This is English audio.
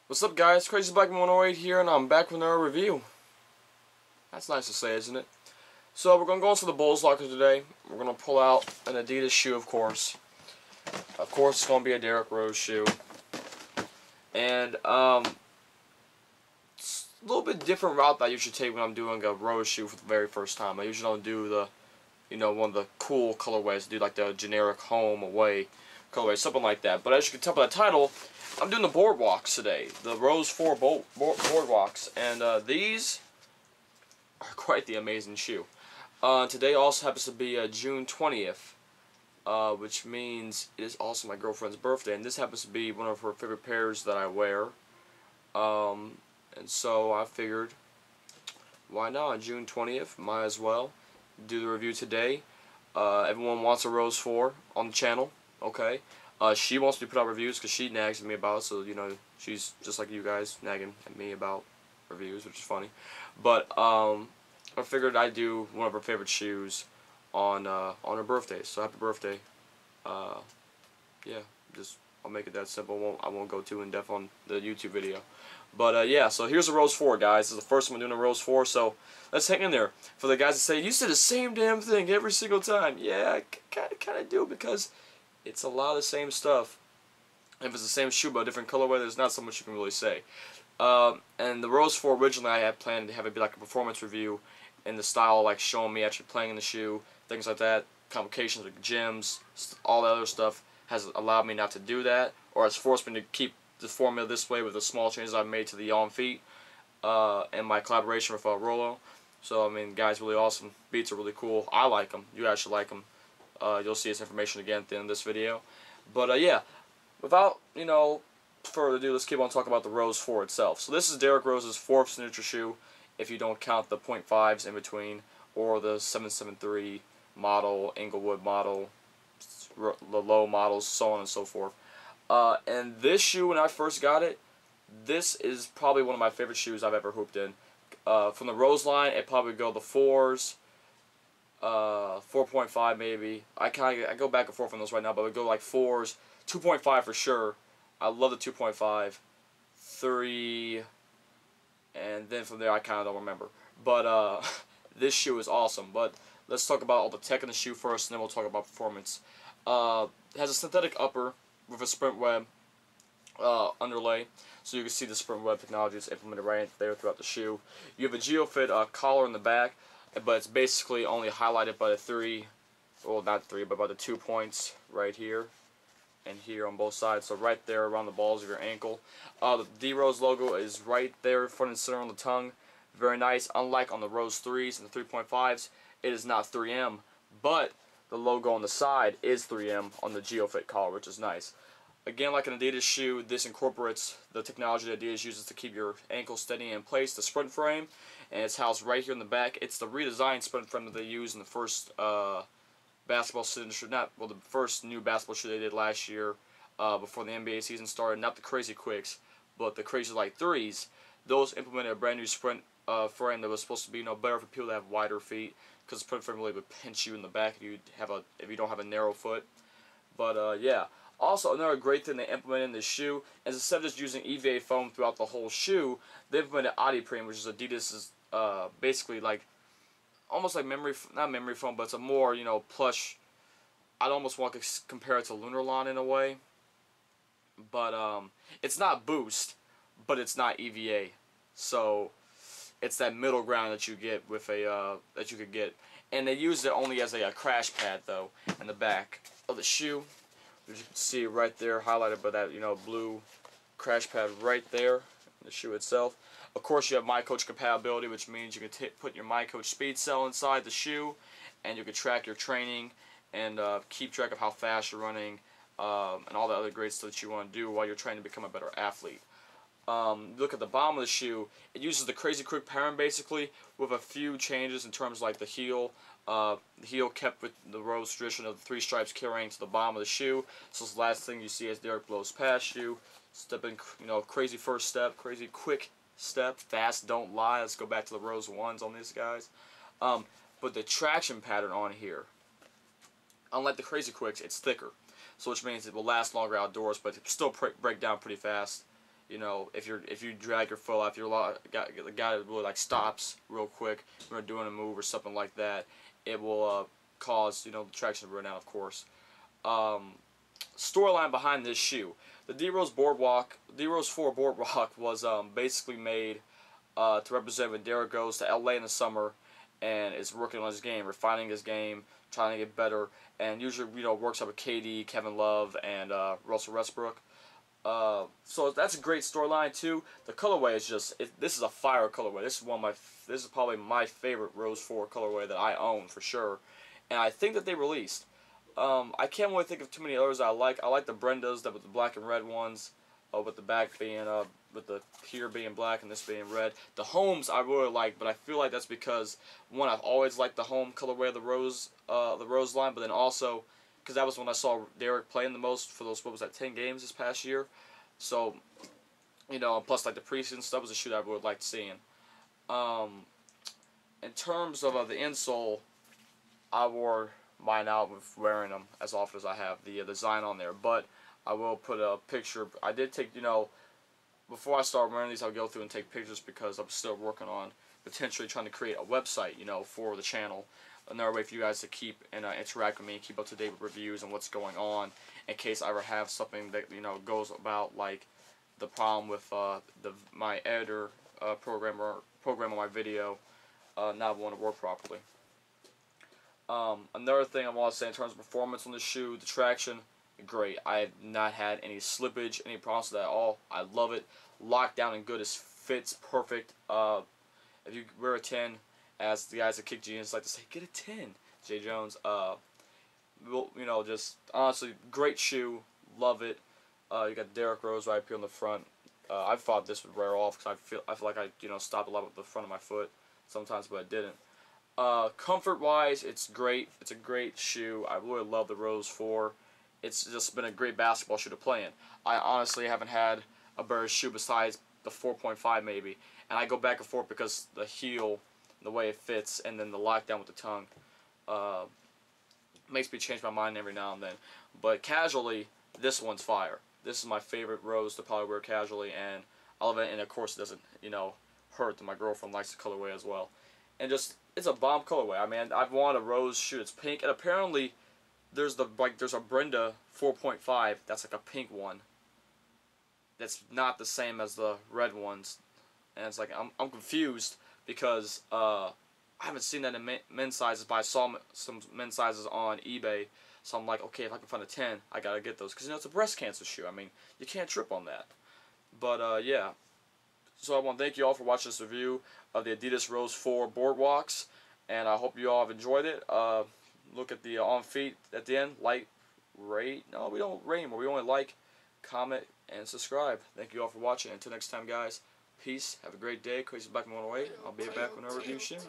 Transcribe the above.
What's up, guys? Crazy Black 108 here, and I'm back with another review. That's nice to say, isn't it? So we're gonna go into the Bulls locker today. We're gonna pull out an Adidas shoe, of course. Of course, it's gonna be a Derrick Rose shoe, and it's a little bit different route that I usually take when I'm doing a Rose shoe for the very first time. I usually don't do the, one of the cool colorways. I do like the generic home away colorway, something like that. But as you can tell by the title, I'm doing the boardwalks today, the Rose 4 boardwalks, and these are quite the amazing shoe. Today also happens to be June 20th, which means it is also my girlfriend's birthday, and this happens to be one of her favorite pairs that I wear. And so I figured, why not, on June 20th, might as well do the review today. Everyone wants a Rose 4 on the channel, okay? She wants me to put out reviews because she nags at me about it, so, she's just like you guys, nagging at me about reviews, which is funny. But, I figured I'd do one of her favorite shoes on her birthday, so happy birthday. Yeah, I'll make it that simple. I won't go too in-depth on the YouTube video. But, yeah, so here's a Rose 4, guys. This is the first one I'm doing a Rose 4, so let's hang in there. For the guys that say, you say the same damn thing every single time. Yeah, I kind of do, because it's a lot of the same stuff. If it's the same shoe but a different colorway, there's not so much you can really say. And the Rose 4, originally I had planned to have it be like a performance review in the style like showing me actually playing in the shoe, things like that. Complications with gyms, all that other stuff has allowed me not to do that, or has forced me to keep the formula this way with the small changes I've made to the on feet and my collaboration with Rollo. So I mean, guys, really awesome. Beats are really cool. I like them. You guys should like them. You'll see this information again at the end of this video. But yeah, without further ado, let's keep on talking about the Rose 4 itself. So this is Derrick Rose's 4th signature shoe, if you don't count the .5s in between, or the 773 model, Inglewood model, the low models, so on and so forth. And this shoe, when I first got it, this is probably one of my favorite shoes I've ever hooped in. From the Rose line, it probably go the 4s, 4.5 maybe. I go back and forth on those right now, but I go like 4s, 2.5 for sure. I love the 2.5, 3, and then from there I kind of don't remember. But this shoe is awesome. But let's talk about all the tech in the shoe first, and then we'll talk about performance. It has a synthetic upper with a sprint web underlay, so you can see the sprint web technology is implemented right there throughout the shoe. You have a GeoFit collar in the back, but it's basically only highlighted by the 3, well, not 3, but by the 2 points right here and here on both sides, so right there around the balls of your ankle. The D-Rose logo is right there, front and center on the tongue. Very nice. Unlike on the Rose 3s and the 3.5s, it is not 3M, but the logo on the side is 3M on the GeoFit collar, which is nice. Again, like an Adidas shoe, this incorporates the technology that Adidas uses to keep your ankle steady in place, the sprint frame, and it's housed right here in the back. It's the redesigned sprint frame that they used in the first basketball signature, the first new basketball shoe they did last year before the NBA season started. Not the Crazy Quicks, but the Crazy Light 3s. Those implemented a brand new sprint frame that was supposed to be better for people that have wider feet, because the sprint frame really would pinch you in the back if you don't have a narrow foot. But yeah. Also, another great thing they implemented in this shoe is instead of just using EVA foam throughout the whole shoe, they implemented Adidas, which is Adidas's basically like almost like not memory foam, but it's a more plush. I'd almost want to compare it to Lunarlon in a way, but it's not Boost, but it's not EVA, so it's that middle ground that you get with a that you could get, and they used it only as a crash pad though in the back of the shoe. As you can see right there, highlighted by that blue crash pad right there in the shoe itself. Of course, you have MyCoach compatibility, which means you can put your MyCoach speed cell inside the shoe, and you can track your training and keep track of how fast you're running and all the other great stuff that you want to do while you're trying to become a better athlete. Look at the bottom of the shoe. It uses the Crazy Quick pattern basically, with a few changes in terms like the heel. The heel kept with the Rose tradition of the 3 stripes carrying to the bottom of the shoe. So this is the last thing you see as Derrick blows past you. Stepping, crazy first step, crazy quick step, fast, don't lie. Let's go back to the Rose 1s on these guys. But the traction pattern on here, unlike the Crazy Quicks, it's thicker. So which means it will last longer outdoors, but it still break down pretty fast You know, if you drag your foot out, if you're the guy that really like stops real quick when you're doing a move or something like that, it will cause, you know, the traction to run out, of course. Storyline behind this shoe: the D-Rose 4 Boardwalk was basically made to represent when Derek goes to LA in the summer and is working on his game, refining his game, trying to get better, and usually, you know, works up with KD, Kevin Love, and Russell Westbrook. So that's a great storyline too. The colorway is this is a fire colorway. This is probably my favorite Rose 4 colorway that I own for sure, and I think that they released. I can't really think of too many others I like. I like the Brendas, with the black and red ones, with the back being with the here being black and this being red. The Homes I really like, but I feel like that's because one, I've always liked the home colorway of the Rose line, but then also because that was when I saw Derek playing the most for those, what was that, 10 games this past year. So, you know, plus like the preseason stuff was a shoe that I would like seeing. In terms of the insole, I wore mine out with wearing them as often as I have the design on there. But I will put a picture. I did take, you know, before I start wearing these, I'll go through and take pictures because I'm still working on potentially trying to create a website, you know, for the channel. Another way for you guys to keep and interact with me, keep up to date with reviews and what's going on, in case I ever have something that, you know, goes about like the problem with my editor program on my video not wanting to work properly. Another thing I want to say in terms of performance on the shoe, the traction, great. I have not had any slippage, any problems with that at all. I love it. Locked down and good. It fits perfect. If you wear a 10, as the guys at Kick Genius like to say, get a 10. Jay Jones. You know, just honestly, great shoe. Love it. You got Derrick Rose right up here on the front. I thought this would wear off because I feel like I, you know, stopped a lot with the front of my foot sometimes, but I didn't. Comfort-wise, it's great. It's a great shoe. I really love the Rose 4. It's just been a great basketball shoe to play in. I honestly haven't had a better shoe besides the 4.5 maybe. And I go back and forth because the heel, the way it fits, and then the lockdown with the tongue makes me change my mind every now and then. But casually, this one's fire. This is my favorite Rose to probably wear casually, and I love it. And of course, it doesn't, you know, hurt that my girlfriend likes the colorway as well. And just, it's a bomb colorway. I mean, I've wanted a Rose shoe. It's pink, and apparently there's a Brenda 4.5 that's like a pink one. That's not the same as the red ones, and it's like I'm confused because I haven't seen that in men's sizes, but I saw some men's sizes on eBay. So I'm like, okay, if I can find a 10, I gotta get those because, you know, it's a breast cancer shoe. I mean, you can't trip on that. But yeah. So I want to thank you all for watching this review of the Adidas Rose 4 Boardwalks, and I hope you all have enjoyed it. Look at the on feet at the end. Like, rate. No, we don't rate anymore. We only like, comment, and subscribe. Thank you all for watching. Until next time, guys. Peace. Have a great day. Crazy Black 108. I'll be back whenever I review soon.